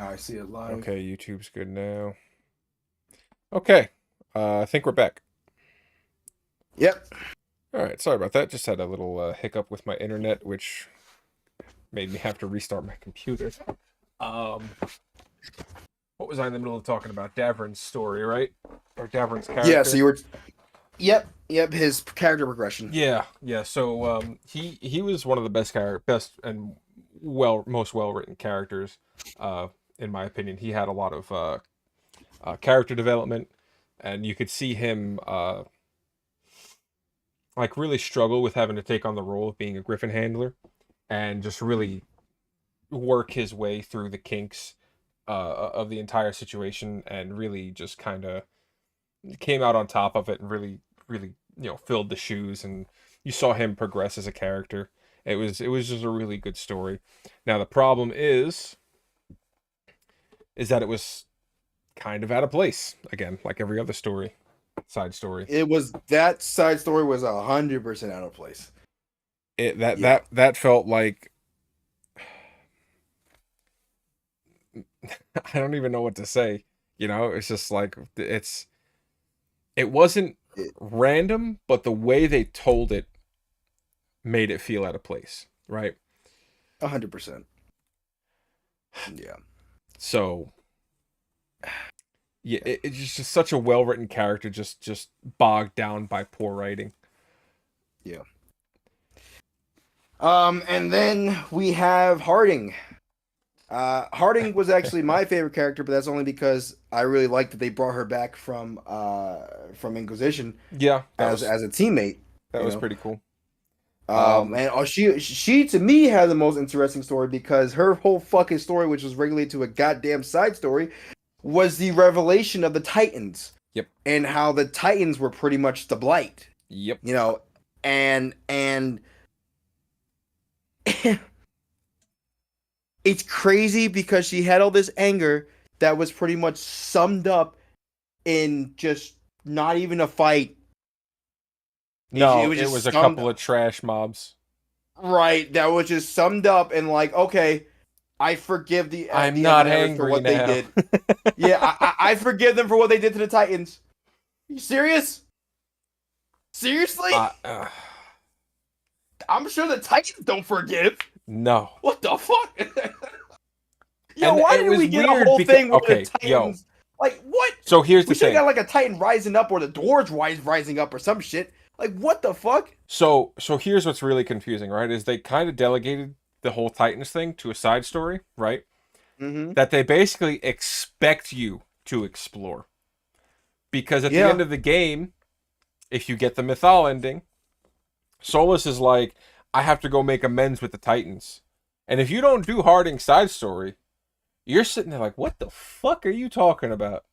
I see it live. Okay, YouTube's good now. Okay, I think we're back. Yep. All right, sorry about that. Just had a little hiccup with my internet, which made me have to restart my computer. Um, what was I in the middle of talking about? Davrin's story, right? Or Davrin's Yeah, so character? you were. Yep. His character progression. Yeah. So he was one of the best and most well written characters. In my opinion, he had a lot of character development, and you could see him like really struggle with having to take on the role of being a Griffin handler, and just really work his way through the kinks of the entire situation, and really just kind of came out on top of it, and really filled the shoes, and you saw him progress as a character. It was just a really good story. Now the problem is that it was kind of out of place again, like every other side story. It was that side story was 100% out of place. It that Yeah. that that felt like I don't even know what to say. It's just like it wasn't It, random, but the way they told it made it feel out of place, right? 100%. Yeah. So yeah, it's just such a well written character, just bogged down by poor writing. Yeah. And then we have Harding. Harding was actually my favorite character, but that's only because I really liked that they brought her back from Inquisition Yeah, as a teammate. that You was know. pretty cool. Um, And she to me had the most interesting story because her whole fucking story, which was regulated to a goddamn side story, was the revelation of the Titans. Yep. And how the Titans were pretty much the Blight. Yep. And it's crazy because she had all this anger that was pretty much summed up in just not even a fight. No, was it just was a summed couple of trash mobs. right. That was just summed up and like, okay, I forgive I'm the not Emanators for angry what they now. did. Yeah, I forgive them for what they did to the Titans. You serious? Seriously? I'm sure the Titans don't forgive. No. What the fuck? Yo, And why it did was we get a weird whole because thing with okay, the Titans? Like, what? So here's We the should have thing. got like a Titan rising up or the Dwarves rising up or some shit. Like, what the fuck? So here's what's really confusing, right? Is they kind of delegated the whole Titans thing to a side story, right? Mm-hmm. That they basically expect you to explore. Because at the Yeah. end of the game, if you get the Mythal ending, Solus is like, I have to go make amends with the Titans. And if you don't do Harding's side story, you're sitting there like, what the fuck are you talking about?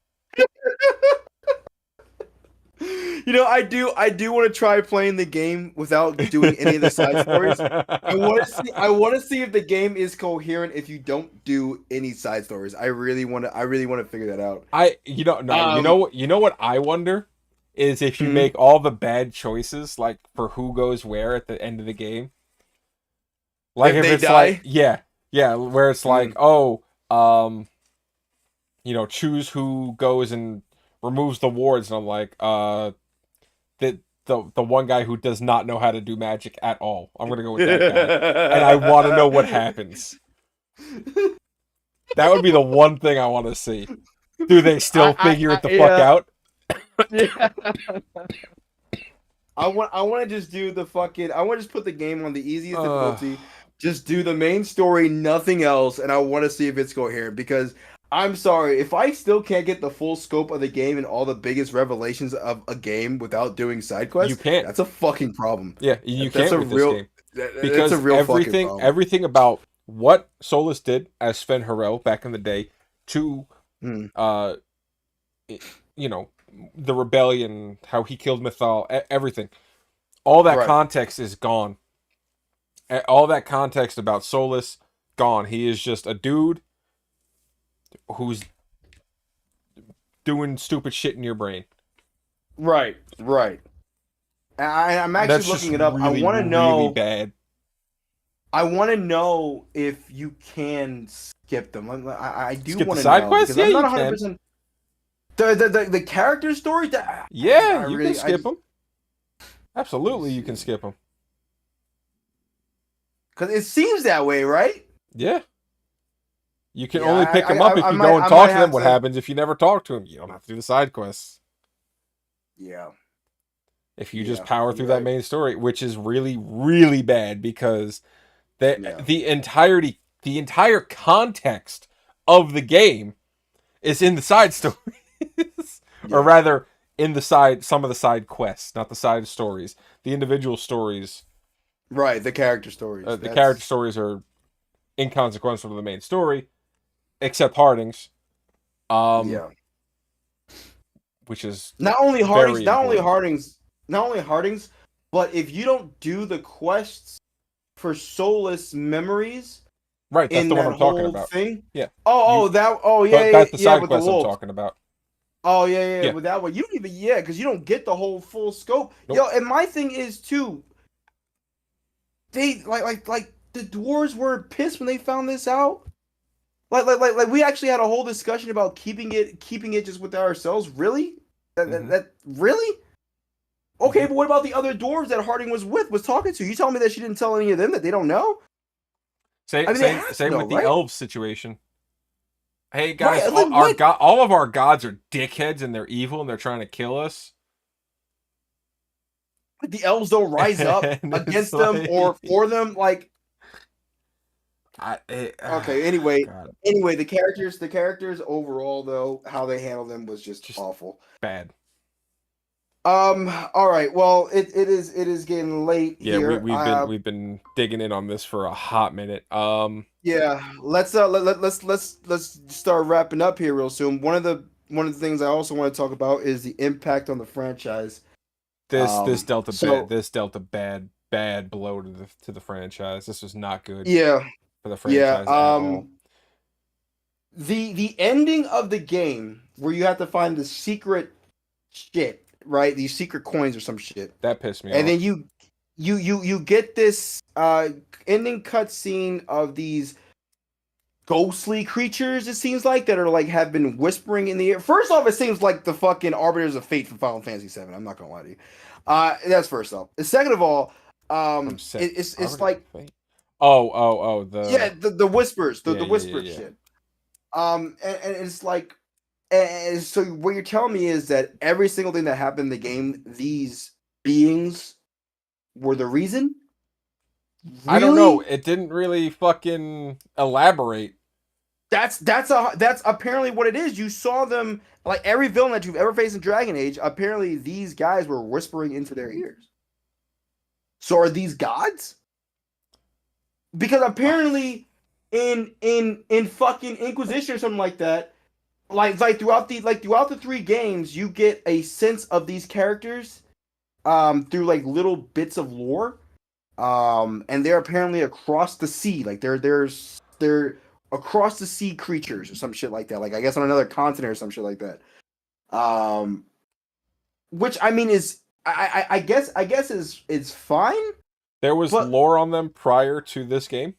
You know, I do want to try playing the game without doing any of the side stories. I want to see if the game is coherent if you don't do any side stories. I really want to figure that out. You know what I wonder is if you Mhm. make all the bad choices, like for who goes where at the end of the game. Like If if they it's die? like, yeah, where it's like, choose who goes and removes the wards, and I'm like, the one guy who does not know how to do magic at all. I'm gonna go with that guy, and I want to know what happens. That would be the one thing I want to see. Do they still figure it the fuck Yeah. out? Yeah. I want to just do the fucking. I want to just put the game on the easiest difficulty. Just do the main story, nothing else, and I want to see if it's coherent. Because I'm sorry, if I still can't get the full scope of the game and all the biggest revelations of a game without doing side You quests, can't. that's a fucking problem. Yeah, you That's can't a with this real. game That's because a real fucking problem. everything about what Solus did as Sven Harel back in the day to Hmm. the rebellion, how he killed Mythal, everything. All that Right. context is gone. All that context about Solus, gone. He is just a dude who's doing stupid shit in your brain. Right. I'm actually That's looking just it up. I really, want to really know. bad. I want to know if you can skip them. I do Skip the want to side know quests? because Yeah, I'm not you 100. can. Percent the character story. Yeah, I you can really I skip just them. let me Absolutely, you can see skip them. because it seems that way, right? Yeah. You can Yeah, only pick them up if you go and I talk might to them. have What to. happens if you never talk to them? You don't have to do the side quests. Yeah, If you just yeah, power through you're that right. main story, which is really, really bad because Yeah, the entire context of the game is in the side stories, or yeah, rather, in some of the side quests, not the side stories. The individual stories, right. The character stories. the character That's stories are inconsequential to the main story, except Harding's, um, yeah. which is Not only Harding's, very important. not only Harding's, but if you don't do the quests for soulless memories Right, that's in the one that I'm talking whole about. thing. Yeah, Oh, you. oh, that. Oh, yeah, But yeah, that's the yeah. side With the quest I'm wolves. talking about. Oh, yeah, yeah. Yeah. With that one, you don't even. Yeah, because you don't get the whole full scope. Nope. Yo, and my thing is too. They like the dwarves were pissed when they found this out. Like we actually had a whole discussion about keeping it just with ourselves. Really? Hmm. That really? Okay, Hmm. but what about the other dwarves that Harding was talking to? You telling me that she didn't tell any of them that they don't know? I Same, mean, they same, have to same know, with the right? elves situation. Hey guys, Right? Like what? all of our gods are dickheads and they're evil and they're trying to kill us. Like the elves don't rise up And it's against them or like, for them? Like, okay. oh God, The characters overall though, how they handled them was just just awful. bad. All right. Well, it is getting late Yeah, here. we've been digging in on this for a hot minute. Yeah. Let's start wrapping up here real soon. One of the things I also want to talk about is the impact on the franchise. So This dealt a bad blow to the franchise. This was not good yeah, for the yeah. franchise at all. The ending of the game where you have to find the secret shit, right? These secret coins or some shit, That pissed me and then off. you get this ending cutscene of these ghostly creatures. It seems like that are like have been whispering in the air. First off, it seems like the fucking arbiters of fate from Final Fantasy VII. I'm not gonna lie to you. That's first off. Second of all, From set it's Arbiters of like Fate. Oh, yeah, the whispers, yeah, the yeah, yeah, whispered yeah. shit. And it's like, and so what you're telling me is that every single thing that happened in the game, these beings were the reason. I don't know. Really? It didn't really fucking elaborate. That's apparently what it is. You saw them like every villain that you've ever faced in Dragon Age. Apparently, these guys were whispering into their ears. So are these gods? Because apparently, in fucking Inquisition or something like that, throughout the three games, you get a sense of these characters through like little bits of lore. And they're apparently across the sea. Like they're across the sea creatures or some shit like that. Like I guess on another continent or some shit like that. Um, which I mean is I guess is fine, There was but lore on them prior to this game.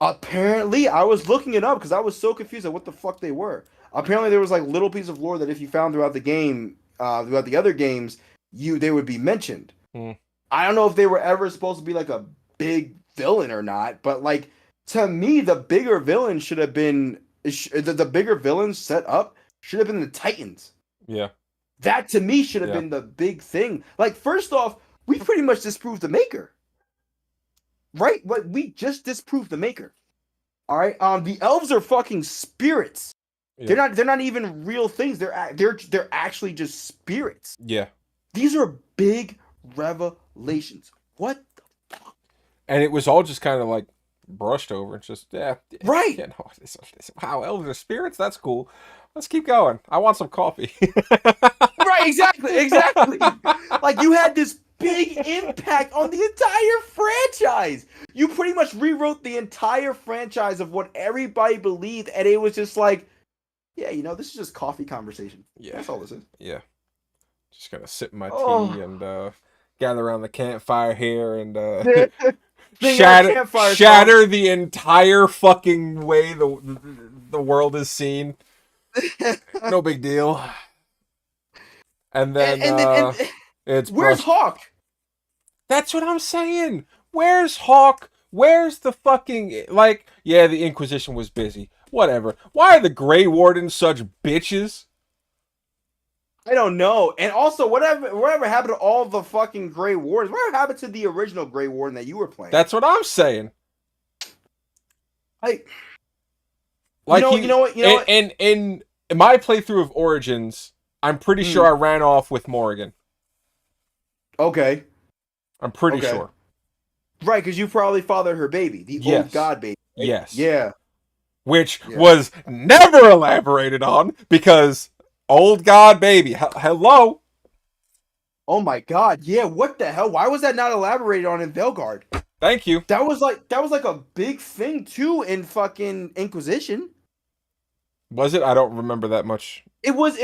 apparently I was looking it up because I was so confused at what the fuck they were. Apparently there was like little piece of lore that if you found throughout the game, throughout the other games, they would be mentioned. Hmm. I don't know if they were ever supposed to be like a big villain or not, but like to me, the bigger villain should have been the bigger villain set up should have been the Titans. Yeah, That to me should have yeah. been the big thing. Like first off, we pretty much disproved the Maker, right? What we just disproved the Maker. All right. The elves are fucking spirits. Yeah. They're not even real things. They're actually just spirits. Yeah. These are big revelations. What the fuck? And it was all just kind of like brushed over. It's just, Right. yeah, no, wow, elves are spirits? That's cool. Let's keep going. I want some coffee. Right, exactly. Like you had this big impact on the entire franchise. You pretty much rewrote the entire franchise of what everybody believed, and it was just like, yeah, this is just coffee conversation. Yeah. That's all this is. Yeah. Just gonna sip my tea Oh. and gather around the campfire here and Thing in our campfire song. shatter the entire fucking way the world is seen. No big deal. And then And it's where's brushed. Hawk? That's what I'm saying. Where's Hawk? Where's the fucking like? Yeah, the Inquisition was busy. Whatever. Why are the Grey Wardens such bitches? I don't know. And also, whatever happened to all the fucking Grey Wardens? Whatever happened to the original Grey Warden that you were playing? That's what I'm saying. I, Like you know what, in my playthrough of Origins, I'm pretty sure I ran off with Morrigan. Okay. I'm pretty Okay. sure. Right, because you probably fathered her baby, the old Yes. god baby. Right? Yes. Yeah. Which Yeah. was never elaborated on because old god baby. Hello. Oh my god. Yeah. What the hell? Why was that not elaborated on in Veilguard? Thank you. That was like a big thing too in fucking Inquisition. Was it? I don't remember that much. It was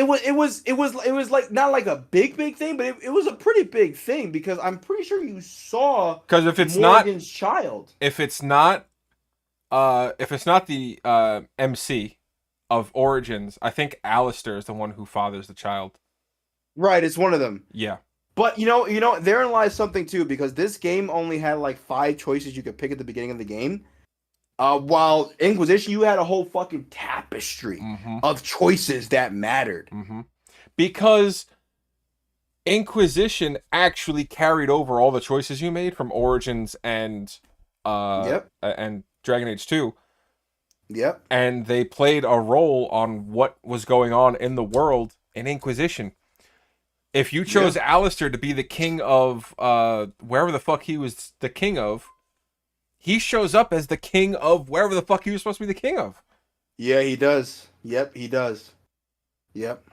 like not like a big thing, but it was a pretty big thing because I'm pretty sure you saw Because if it's Morgan's child. if it's not the MC of Origins, I think Alistair is the one who fathers the child. Right, it's one of them. Yeah. But therein lies something too, because this game only had like 5 choices you could pick at the beginning of the game. While Inquisition, you had a whole fucking tapestry of choices that mattered. Because Inquisition actually carried over all the choices you made from Origins and and Dragon Age 2. Yep. And they played a role on what was going on in the world in Inquisition. If you chose Alistair to be the king of wherever the fuck he was the king of, he shows up as the king of wherever the fuck he was supposed to be the king of. Yeah, he does. Yep, he does. Yep.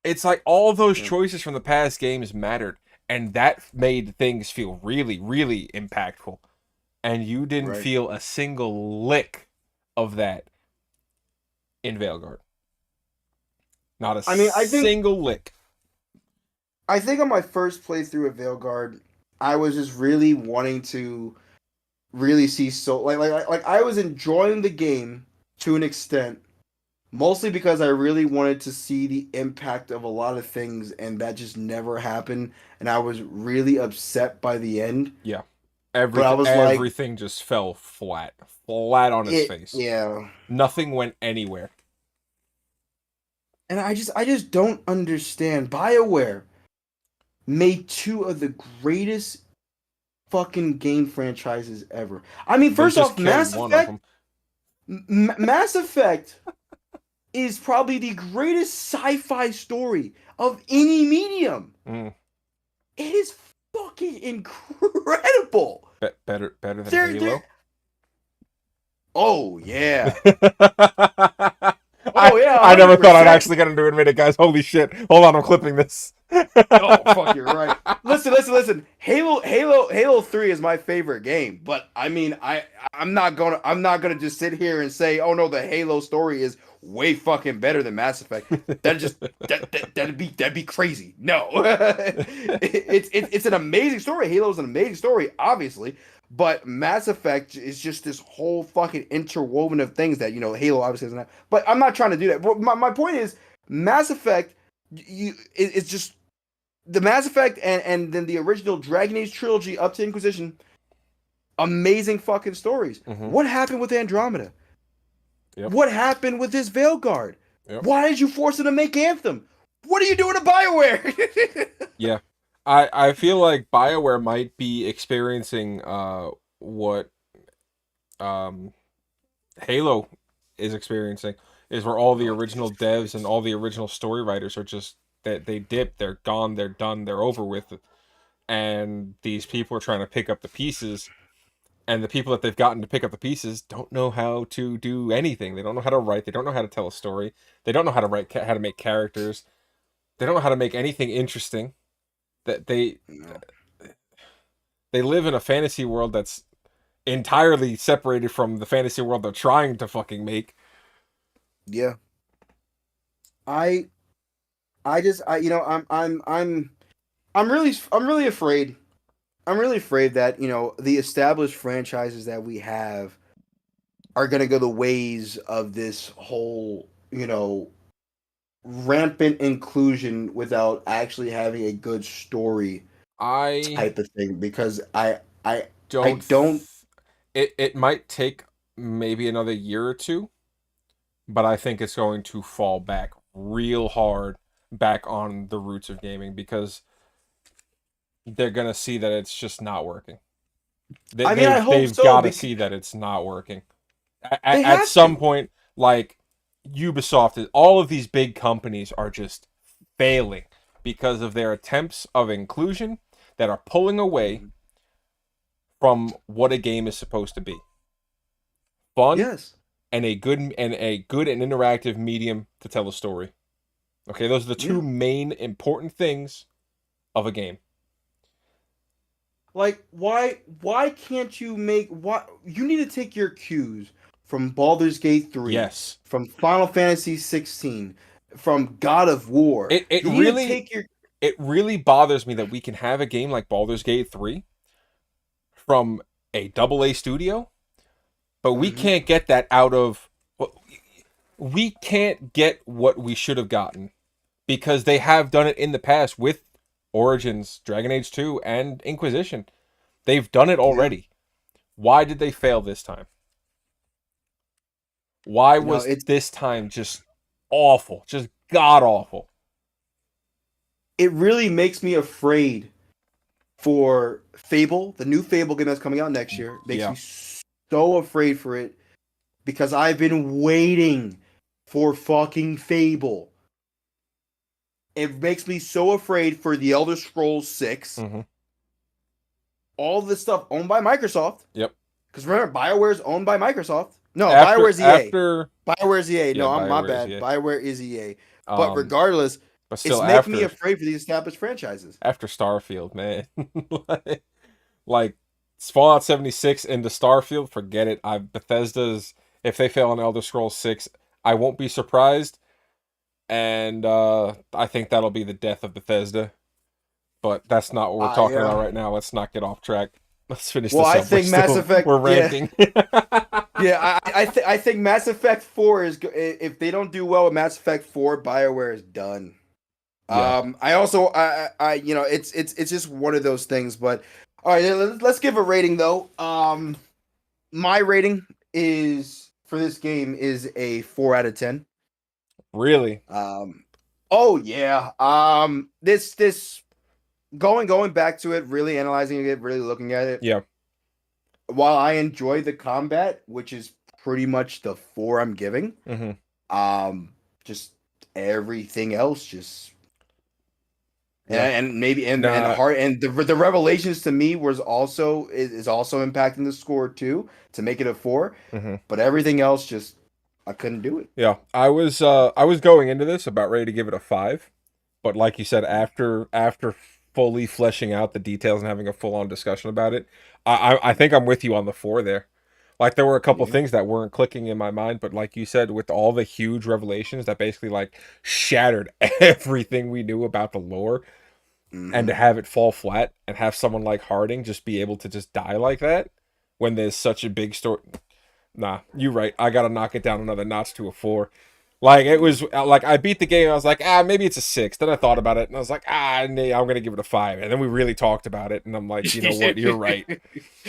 It's like all those choices from the past games mattered, and that made things feel really, really impactful. And you didn't feel a single lick of that in Veilguard. Not a single lick. I think on my first playthrough of Veilguard, I was just really wanting to really see like I was enjoying the game to an extent, mostly because I really wanted to see the impact of a lot of things, and that just never happened, and I was really upset by the end. Yeah. Everything just fell flat on its face. Yeah. Nothing went anywhere. And I just don't understand. BioWare made 2 of the greatest fucking game franchises ever. I mean, first off, Mass Effect. Mass Effect is probably the greatest sci-fi story of any medium. It is fucking incredible. Better than Halo. Oh yeah. I never thought I'd actually get him to admit it, guys. Holy shit. Hold on, I'm clipping this. Oh fuck, you're right. Listen. Halo 3 is my favorite game, but I mean, I'm not gonna just sit here and say, oh no, the Halo story is way fucking better than Mass Effect. That'd be crazy. No, it's an amazing story. Halo's an amazing story, obviously, but Mass Effect is just this whole fucking interwoven of things that Halo obviously doesn't have. But I'm not trying to do that. But my point is, Mass Effect, it's just the Mass Effect and then the original Dragon Age trilogy up to Inquisition. Amazing fucking stories. What happened with Andromeda? Yep. What happened with this Veilguard? Yep. Why did you force him to make Anthem? What are you doing to BioWare? Yeah. I feel like BioWare might be experiencing what Halo is experiencing, is where all the original devs and all the original story writers are just that they dip, they're gone, they're done, they're over with, and these people are trying to pick up the pieces, and the people that they've gotten to pick up the pieces don't know how to do anything. They don't know how to write. They don't know how to tell a story. They don't know how to write, how to make characters. They don't know how to make anything interesting. That they live in a fantasy world that's entirely separated from the fantasy world they're trying to fucking make. Yeah. I'm really afraid. I'm really afraid that the established franchises that we have are gonna go the ways of this whole rampant inclusion without actually having a good story I type of thing because I don't. don't. It might take maybe another year or two, but I think it's going to fall back real hard back on the roots of gaming because they're gonna see that it's just not working. I mean, I hope They've so got to because see that it's not working. they At have some to. point, like Ubisoft, all of these big companies are just failing because of their attempts of inclusion that are pulling away Mhm. from what a game is supposed to be. Fun Yes. and a good and interactive medium to tell a story. Okay, those are the two Yeah. main important things of a game. Like why can't you make what you need to take your cues from Baldur's Gate 3, Yes. from Final Fantasy 16, from God of War. It it You need to really take your it really bothers me that we can have a game like Baldur's Gate 3 from a double A studio, but we Mhm. can't get that out of well, we can't get what we should have gotten because they have done it in the past with Origins, Dragon Age 2 and Inquisition. They've done it Yeah. already. Why did they fail this time? Why No, was this time just awful? Just god awful. it really makes me afraid for Fable, the new Fable game that's coming out next year. Makes Yeah. me so afraid for it because I've been waiting for fucking Fable. It makes me so afraid for the Elder Scrolls 6. Mm-hmm. All this stuff owned by Microsoft. Yep. Because remember, BioWare's owned by Microsoft. No, After BioWare's EA. after BioWare's EA. yeah, No, I'm my BioWare is bad. EA. BioWare is EA. But Um, regardless, but it's still making me afraid for these established franchises. after Starfield, man. like Fallout 76 into Starfield, forget it. Bethesda's if they fail on Elder Scrolls 6, I won't be surprised. And I think that'll be the death of Bethesda. But that's not what we're talking about Yeah. right now. Let's not get off track. Let's finish Well, this I up. think Mass Effect. We're Yeah, ranting. yeah. I think Mass Effect 4 is if they don't do well with Mass Effect 4, BioWare is done. Yeah. I also it's just one of those things. But all right, let's give a rating though. My rating is for this game is a 4 out of 10. Really? Oh yeah. This going back to it, really analyzing it, really looking at it. Yeah. While I enjoy the combat, which is pretty much the 4 I'm giving, Mm-hmm. just everything else just Yeah. and maybe and Nah. heart and the revelations to me was also is also impacting the score too to make it a 4, Mm-hmm. but everything else just I couldn't do it. Yeah. I was going into this about ready to give it a 5. But like you said, after fully fleshing out the details and having a full on discussion about it, I think I'm with you on the 4 there. Like there were a couple Yeah. things that weren't clicking in my mind, but like you said, with all the huge revelations that basically like shattered everything we knew about the lore, and to Hmm. have it fall flat and have someone like Harding just be able to just die like that when there's such a big story. Nah, you're right. I gotta knock it down another notch to a 4. Like it was like I beat the game. I was like, maybe it's a 6. Then I thought about it and I was like, nah, I'm gonna give it a 5. And then we really talked about it, and I'm like, you know what? You're right.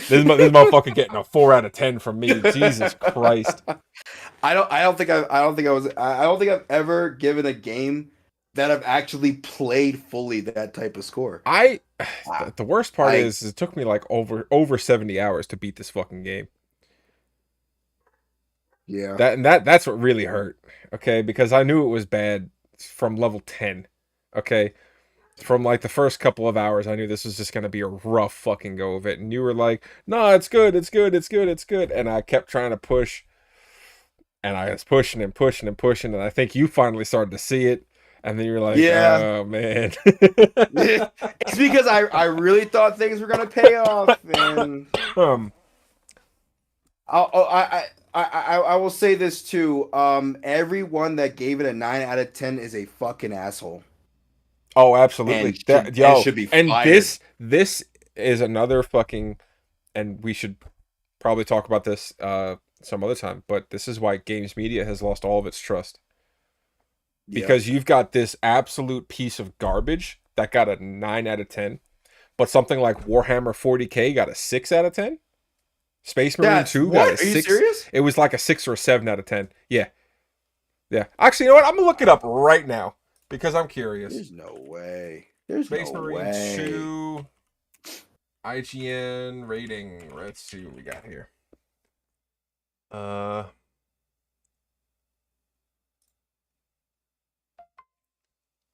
This motherfucker getting a 4 out of 10 from me. Jesus Christ. I don't think I've ever given a game that I've actually played fully that type of score. I Ah, the worst part I is it took me like over 70 hours to beat this fucking game. Yeah. That's what really hurt. Okay, because I knew it was bad from level 10. Okay, from like the first couple of hours, I knew this was just gonna be a rough fucking go of it. And you were like, "No, it's good, it's good, it's good, it's good." And I kept trying to push, and I was pushing and pushing and pushing, and I think you finally started to see it, and then you were like, Yeah. "Oh man." It's because I really thought things were gonna pay off, and um. I will say this too. Everyone that gave it a 9 out of 10 is a fucking asshole Oh, and absolutely. should Yo, should be and fired. this is another fucking, and we should probably talk about this some other time, but this is why games media has lost all of its trust. Yep. Because you've got this absolute piece of garbage that got a 9 out of 10, but something like Warhammer 40K got a 6 out of 10. Space Marine 2 got a 6. Are you serious? It was like a 6 or a 7 out of 10. Yeah. Yeah. Actually, you know what? I'm going to look it up right now because I'm curious. There's no way. There's Space no Marine way. 2 IGN rating. Let's see what we got here. Oh,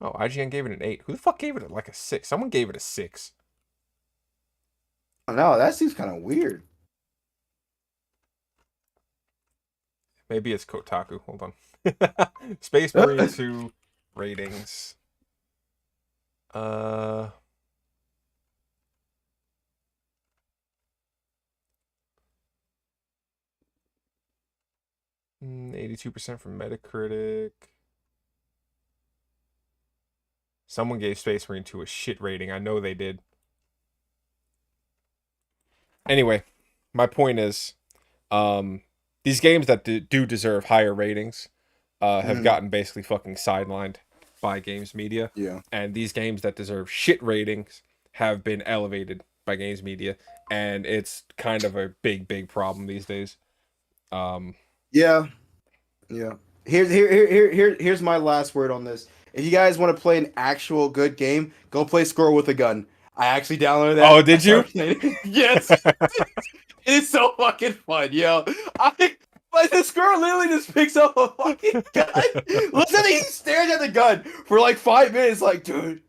IGN gave it an 8. Who the fuck gave it like a 6? Someone gave it a 6. No, that seems kind of weird. Maybe it's Kotaku. Hold on. Space Marine 2 ratings. 82% from Metacritic. Someone gave Space Marine 2 a shit rating. I know they did. Anyway, my point is, these games that do deserve higher ratings have gotten basically fucking sidelined by games media. Yeah. And these games that deserve shit ratings have been elevated by games media. And it's kind of a big problem these days. Yeah. Here's my last word on this. If you guys want to play an actual good game, go play Squirrel with a Gun. I actually downloaded that. Oh, did you? Yes. It's so fucking fun, yo. Like the squirrel literally just picks up a fucking gun. Listen, he stares at the gun for like 5 minutes, like, dude,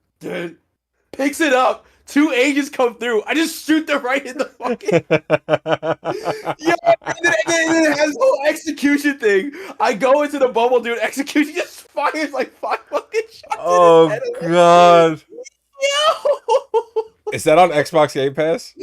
picks it up. 2 agents come through. I just shoot them right in the fucking. Yeah, and then it has this whole execution thing. I go into the bubble, dude. Execution just fires like 5 fucking shots. Oh god. Yo. Is that on Xbox Game Pass?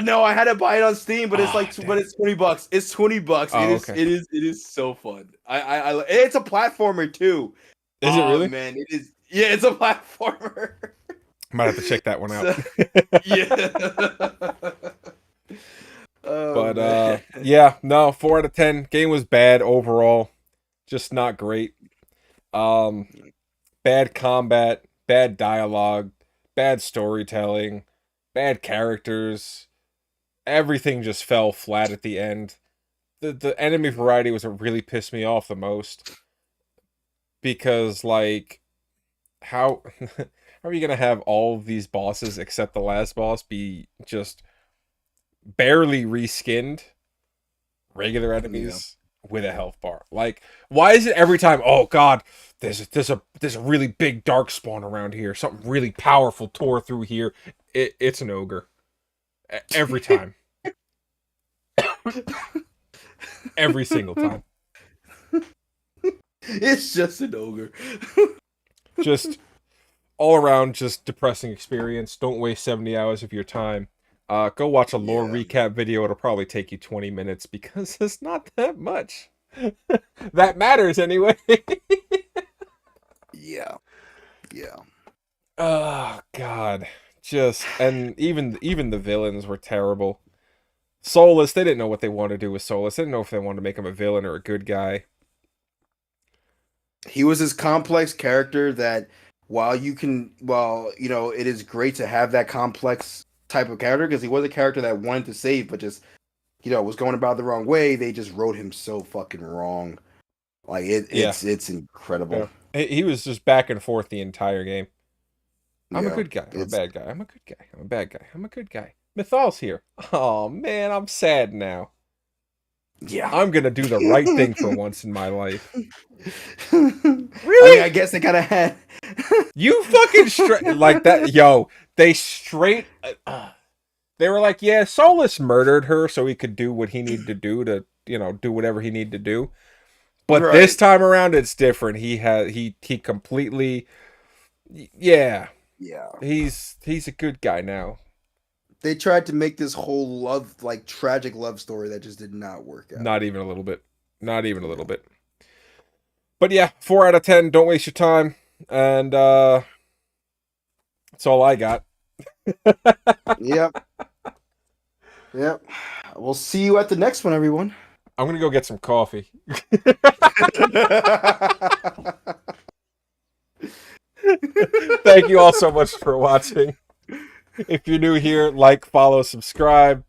No, I had to buy it on Steam, but it's damn. it's $20. It's $20. Oh, it is so fun. It's a platformer too. Is it really? Man, it is. Yeah, it's a platformer. Might have to check that one out. Yeah. But yeah, no, 4 out of 10. Game was bad overall. Just not great. Bad combat, bad dialogue, bad storytelling, bad characters. Everything just fell flat at the end. The enemy variety was what really pissed me off the most. Because, like, how are you going to have all of these bosses except the last boss be just barely reskinned regular enemies with a health bar? Like, why is it every time, oh god, there's a really big dark spawn around here, something really powerful tore through here? It's an ogre. Every time. Every single time. It's just an ogre. Just all around, just depressing experience. Don't waste 70 hours of your time. Go watch a lore recap video. It'll probably take you 20 minutes because it's not that much. That matters anyway. Yeah. Oh god. And even the villains were terrible. Solus, they didn't know what they wanted to do with Solus. They didn't know if they wanted to make him a villain or a good guy. He was this complex character that it is great to have that complex type of character because he was a character that wanted to save but just was going about the wrong way. They just wrote him so fucking wrong. Like it's incredible. Yeah. He was just back and forth the entire game. I'm a Yeah, good guy. I'm a bad guy. I'm a good guy. I'm a bad guy. I'm a good guy. Mythal's here. Oh man, I'm sad now. Yeah. I'm gonna do the right thing for once in my life. Really? I guess they kind of had. You fucking straight like that, yo. They straight. They were like, yeah, Solus murdered her so he could do what he needed to do to, do whatever he needed to do. But this time around, it's different. He completely, yeah. He's a good guy now. They tried to make this whole tragic love story that just did not work out. Not even a little bit. Not even a little bit. But yeah, 4 out of 10. Don't waste your time. And that's all I got. Yep. Yep. We'll see you at the next one, everyone. I'm gonna go get some coffee. Thank you all so much for watching. If you're new here, like, follow, subscribe,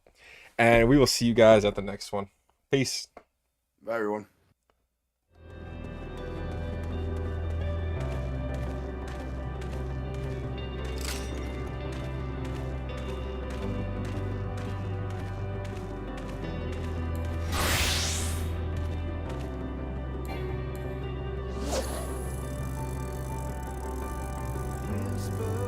and we will see you guys at the next one. Peace. Bye, everyone. Whisper